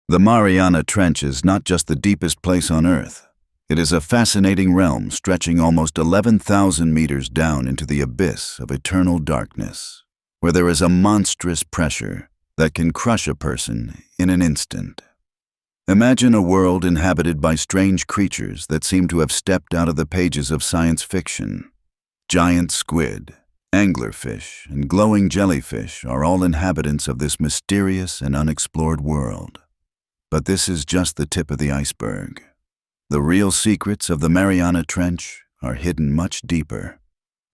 The Mariana Trench is not just the deepest place on Earth. It is a fascinating realm stretching almost 11,000 meters down into the abyss of eternal darkness, where there is a monstrous pressure that can crush a person in an instant. Imagine a world inhabited by strange creatures that seem to have stepped out of the pages of science fiction. Giant squid, anglerfish, and glowing jellyfish are all inhabitants of this mysterious and unexplored world. But this is just the tip of the iceberg. The real secrets of the Mariana Trench are hidden much deeper.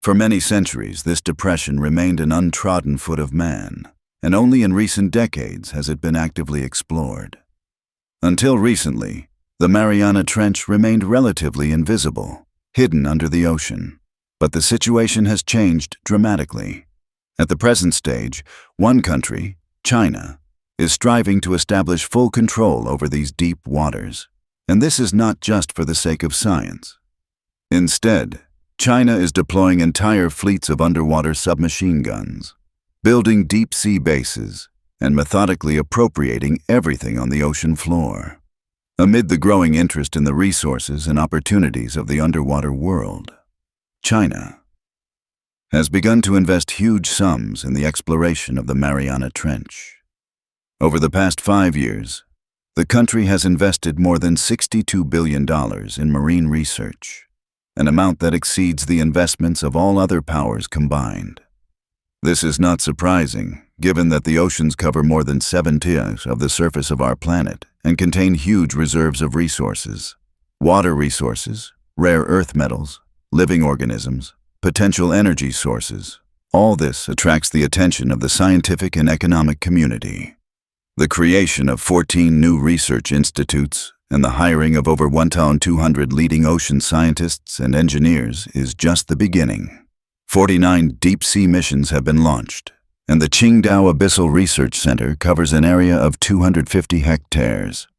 For many centuries, this depression remained an untrodden foot of man, and only in recent decades has it been actively explored. Until recently, the Mariana Trench remained relatively invisible, hidden under the ocean. But the situation has changed dramatically. At the present stage, one country, China, is striving to establish full control over these deep waters. And this is not just for the sake of science. Instead, China is deploying entire fleets of underwater submachine guns, building deep-sea bases, and methodically appropriating everything on the ocean floor. Amid the growing interest in the resources and opportunities of the underwater world, China has begun to invest huge sums in the exploration of the Mariana Trench. Over the past 5 years, the country has invested more than $62 billion in marine research, an amount that exceeds the investments of all other powers combined. This is not surprising, given that the oceans cover more than 7/10 of the surface of our planet and contain huge reserves of resources: water resources, rare earth metals, living organisms, potential energy sources. All this attracts the attention of the scientific and economic community. The creation of 14 new research institutes and the hiring of over 1,200 leading ocean scientists and engineers is just the beginning. 49 deep-sea missions have been launched, and the Qingdao Abyssal Research Center covers an area of 250 hectares.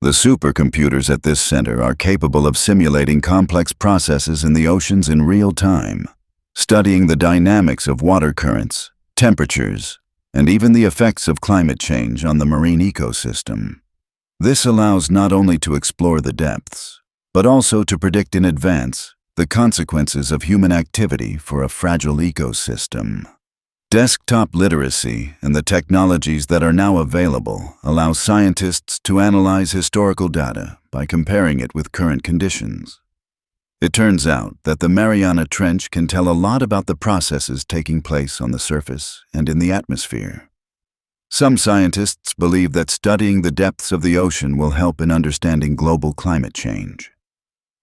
The supercomputers at this center are capable of simulating complex processes in the oceans in real time, studying the dynamics of water currents, temperatures, and even the effects of climate change on the marine ecosystem. This allows not only to explore the depths, but also to predict in advance the consequences of human activity for a fragile ecosystem. Desktop literacy and the technologies that are now available allow scientists to analyze historical data by comparing it with current conditions. It turns out that the Mariana Trench can tell a lot about the processes taking place on the surface and in the atmosphere. Some scientists believe that studying the depths of the ocean will help in understanding global climate change.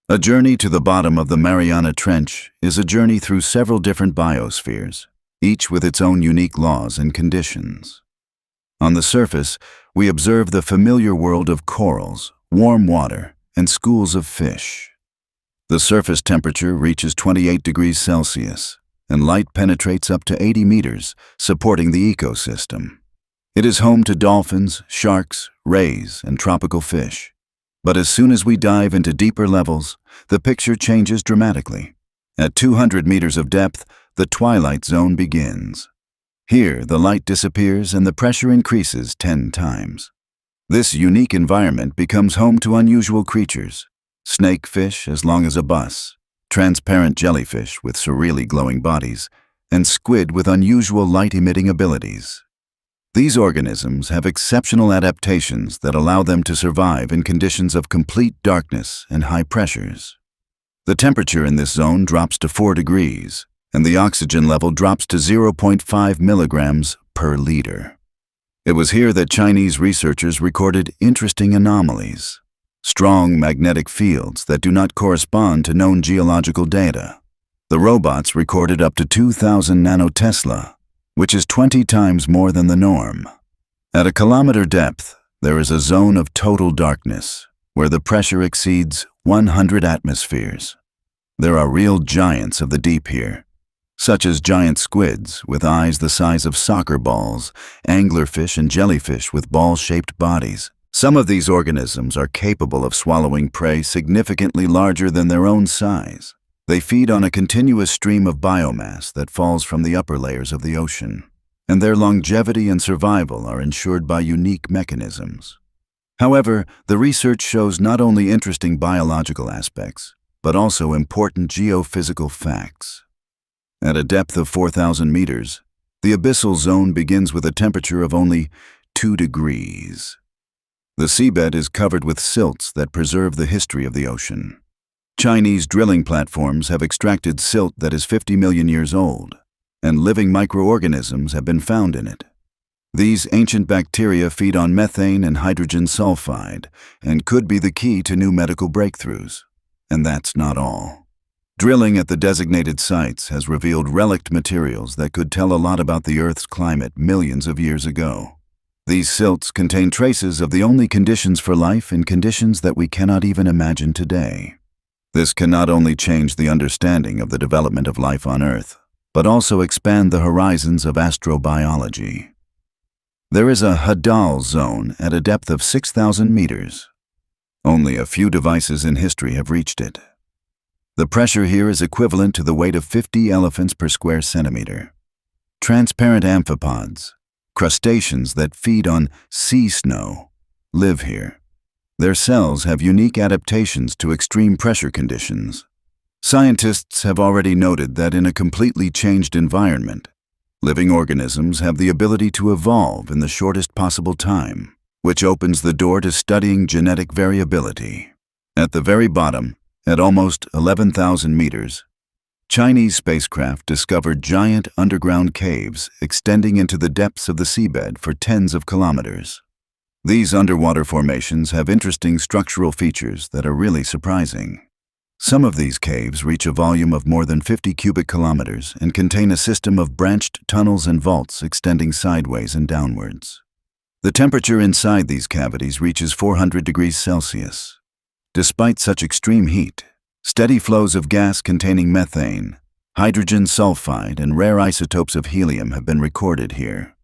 A journey to the bottom of the Mariana Trench is a journey through several different biospheres, each with its own unique laws and conditions. On the surface, we observe the familiar world of corals, warm water, and schools of fish. The surface temperature reaches 28 degrees Celsius, and light penetrates up to 80 meters, supporting the ecosystem. It is home to dolphins, sharks, rays, and tropical fish. But as soon as we dive into deeper levels, the picture changes dramatically. At 200 meters of depth, the twilight zone begins. Here, the light disappears and the pressure increases 10 times. This unique environment becomes home to unusual creatures: snakefish as long as a bus, transparent jellyfish with surreally glowing bodies, and squid with unusual light-emitting abilities. These organisms have exceptional adaptations that allow them to survive in conditions of complete darkness and high pressures. The temperature in this zone drops to 4 degrees, and the oxygen level drops to 0.5 milligrams per liter. It was here that Chinese researchers recorded interesting anomalies: strong magnetic fields that do not correspond to known geological data. The robots recorded up to 2,000 nanotesla, which is 20 times more than the norm. At a kilometer depth, there is a zone of total darkness, where the pressure exceeds 100 atmospheres. There are real giants of the deep here, such as giant squids with eyes the size of soccer balls, anglerfish and jellyfish with ball-shaped bodies. Some of these organisms are capable of swallowing prey significantly larger than their own size. They feed on a continuous stream of biomass that falls from the upper layers of the ocean, and their longevity and survival are ensured by unique mechanisms. However, the research shows not only interesting biological aspects, but also important geophysical facts. At a depth of 4,000 meters, the abyssal zone begins with a temperature of only 2 degrees. The seabed is covered with silts that preserve the history of the ocean. Chinese drilling platforms have extracted silt that is 50 million years old, and living microorganisms have been found in it. These ancient bacteria feed on methane and hydrogen sulfide and could be the key to new medical breakthroughs. And that's not all. Drilling at the designated sites has revealed relict materials that could tell a lot about the Earth's climate millions of years ago. These silts contain traces of the only conditions for life in conditions that we cannot even imagine today. This can not only change the understanding of the development of life on Earth, but also expand the horizons of astrobiology. There is a Hadal zone at a depth of 6,000 meters. Only a few devices in history have reached it. The pressure here is equivalent to the weight of 50 elephants per square centimeter. Transparent amphipods, crustaceans that feed on sea snow, live here. Their cells have unique adaptations to extreme pressure conditions. Scientists have already noted that in a completely changed environment, living organisms have the ability to evolve in the shortest possible time, which opens the door to studying genetic variability. At the very bottom, at almost 11,000 meters, Chinese spacecraft discovered giant underground caves extending into the depths of the seabed for tens of kilometers. These underwater formations have interesting structural features that are really surprising. Some of these caves reach a volume of more than 50 cubic kilometers and contain a system of branched tunnels and vaults extending sideways and downwards. The temperature inside these cavities reaches 400 degrees Celsius. Despite such extreme heat, steady flows of gas containing methane, hydrogen sulfide, and rare isotopes of helium have been recorded here.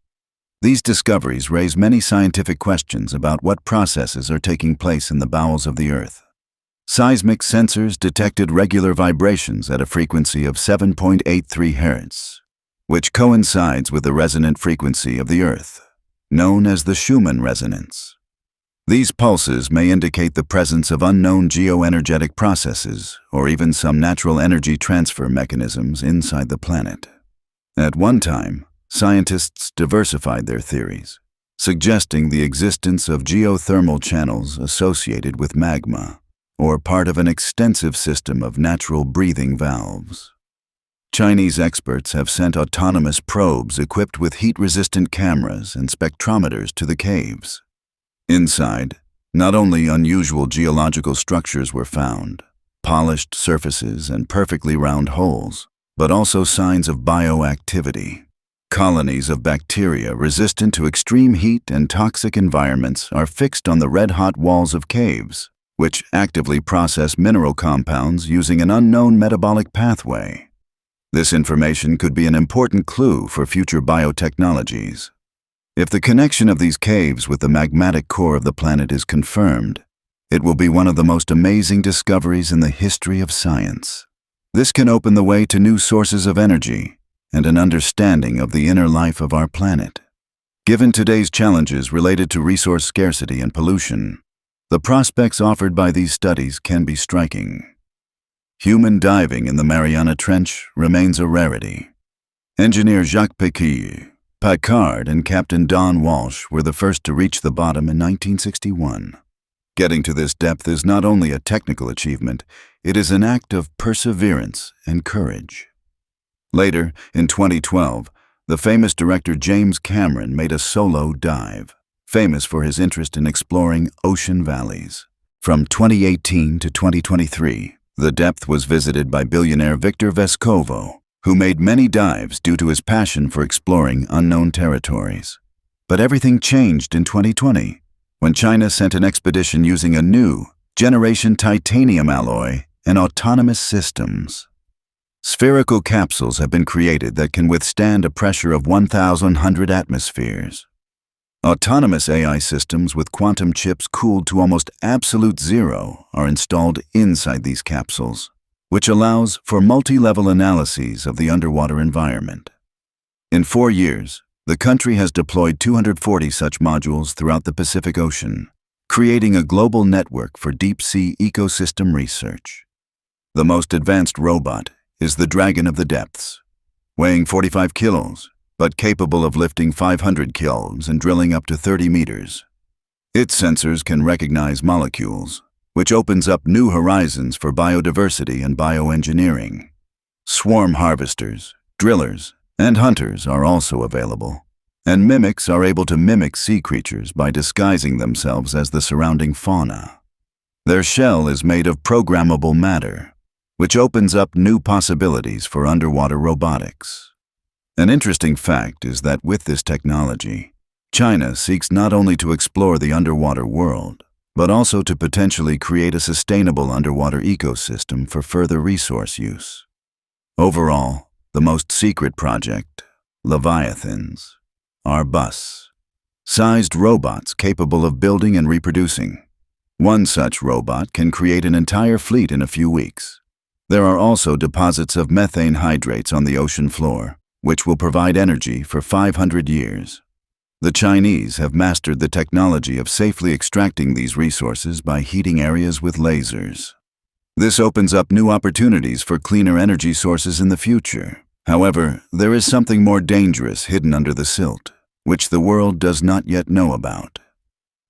These discoveries raise many scientific questions about what processes are taking place in the bowels of the Earth. Seismic sensors detected regular vibrations at a frequency of 7.83 Hz, which coincides with the resonant frequency of the Earth, known as the Schumann resonance. These pulses may indicate the presence of unknown geoenergetic processes or even some natural energy transfer mechanisms inside the planet. At one time, scientists diversified their theories, suggesting the existence of geothermal channels associated with magma, or part of an extensive system of natural breathing valves. Chinese experts have sent autonomous probes equipped with heat-resistant cameras and spectrometers to the caves. Inside, not only unusual geological structures were found, polished surfaces and perfectly round holes, but also signs of bioactivity. Colonies of bacteria resistant to extreme heat and toxic environments are fixed on the red-hot walls of caves, which actively process mineral compounds using an unknown metabolic pathway. This information could be an important clue for future biotechnologies. If the connection of these caves with the magmatic core of the planet is confirmed, it will be one of the most amazing discoveries in the history of science. This can open the way to new sources of energy and an understanding of the inner life of our planet. Given today's challenges related to resource scarcity and pollution, the prospects offered by these studies can be striking. Human diving in the Mariana Trench remains a rarity. Engineer Jacques Packard and Captain Don Walsh were the first to reach the bottom in 1961. Getting to this depth is not only a technical achievement, it is an act of perseverance and courage. Later, in 2012, the famous director James Cameron made a solo dive, famous for his interest in exploring ocean valleys. From 2018 to 2023, the depth was visited by billionaire Victor Vescovo, who made many dives due to his passion for exploring unknown territories. But everything changed in 2020, when China sent an expedition using a new, generation titanium alloy and autonomous systems. Spherical capsules have been created that can withstand a pressure of 1,100 atmospheres. Autonomous AI systems with quantum chips cooled to almost absolute zero are installed inside these capsules, which allows for multi-level analyses of the underwater environment. In 4 years, the country has deployed 240 such modules throughout the Pacific Ocean, creating a global network for deep-sea ecosystem research. The most advanced robot is the Dragon of the Depths, weighing 45 kilos, but capable of lifting 500 kilos and drilling up to 30 meters. Its sensors can recognize molecules, which opens up new horizons for biodiversity and bioengineering. Swarm harvesters, drillers, and hunters are also available, and mimics are able to mimic sea creatures by disguising themselves as the surrounding fauna. Their shell is made of programmable matter, which opens up new possibilities for underwater robotics. An interesting fact is that with this technology, China seeks not only to explore the underwater world, but also to potentially create a sustainable underwater ecosystem for further resource use. Overall, the most secret project, Leviathans, are bus-sized robots capable of building and reproducing. One such robot can create an entire fleet in a few weeks. There are also deposits of methane hydrates on the ocean floor, which will provide energy for 500 years. The Chinese have mastered the technology of safely extracting these resources by heating areas with lasers. This opens up new opportunities for cleaner energy sources in the future. However, there is something more dangerous hidden under the silt, which the world does not yet know about.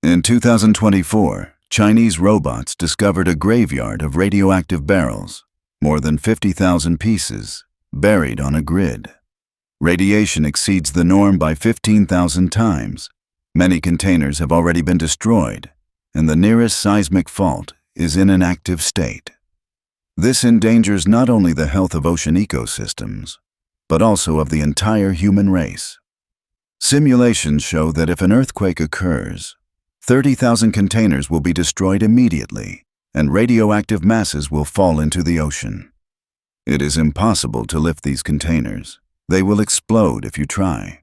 In 2024, Chinese robots discovered a graveyard of radioactive barrels, more than 50,000 pieces, buried on a grid. Radiation exceeds the norm by 15,000 times. Many containers have already been destroyed, and the nearest seismic fault is in an active state. This endangers not only the health of ocean ecosystems, but also of the entire human race. Simulations show that if an earthquake occurs, 30,000 containers will be destroyed immediately, and radioactive masses will fall into the ocean. It is impossible to lift these containers. They will explode if you try.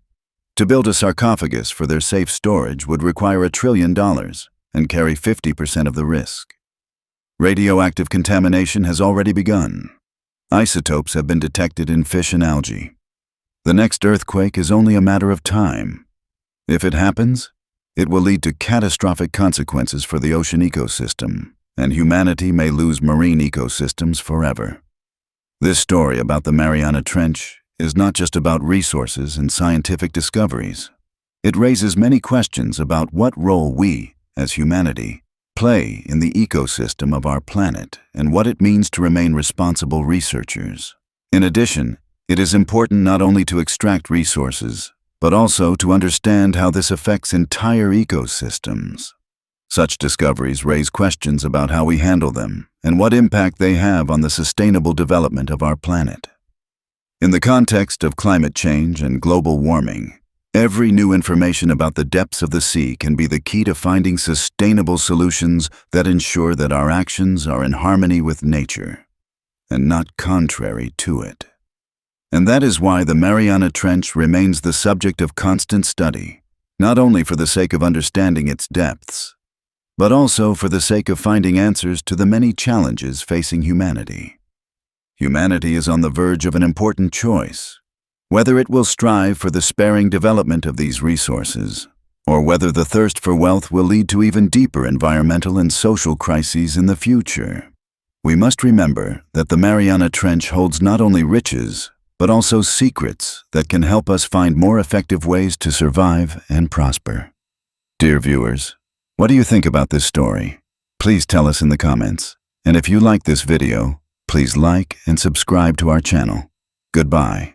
To build a sarcophagus for their safe storage would require $1 trillion and carry 50% of the risk. Radioactive contamination has already begun. Isotopes have been detected in fish and algae. The next earthquake is only a matter of time. If it happens, it will lead to catastrophic consequences for the ocean ecosystem, and humanity may lose marine ecosystems forever. This story about the Mariana Trench is not just about resources and scientific discoveries. It raises many questions about what role we, as humanity, play in the ecosystem of our planet and what it means to remain responsible researchers. In addition, it is important not only to extract resources, but also to understand how this affects entire ecosystems. Such discoveries raise questions about how we handle them and what impact they have on the sustainable development of our planet. In the context of climate change and global warming, every new information about the depths of the sea can be the key to finding sustainable solutions that ensure that our actions are in harmony with nature and not contrary to it. And that is why the Mariana Trench remains the subject of constant study, not only for the sake of understanding its depths, but also for the sake of finding answers to the many challenges facing humanity. Humanity is on the verge of an important choice, whether it will strive for the sparing development of these resources, or whether the thirst for wealth will lead to even deeper environmental and social crises in the future. We must remember that the Mariana Trench holds not only riches, but also secrets that can help us find more effective ways to survive and prosper. Dear viewers, what do you think about this story? Please tell us in the comments. And if you like this video, please like and subscribe to our channel. Goodbye.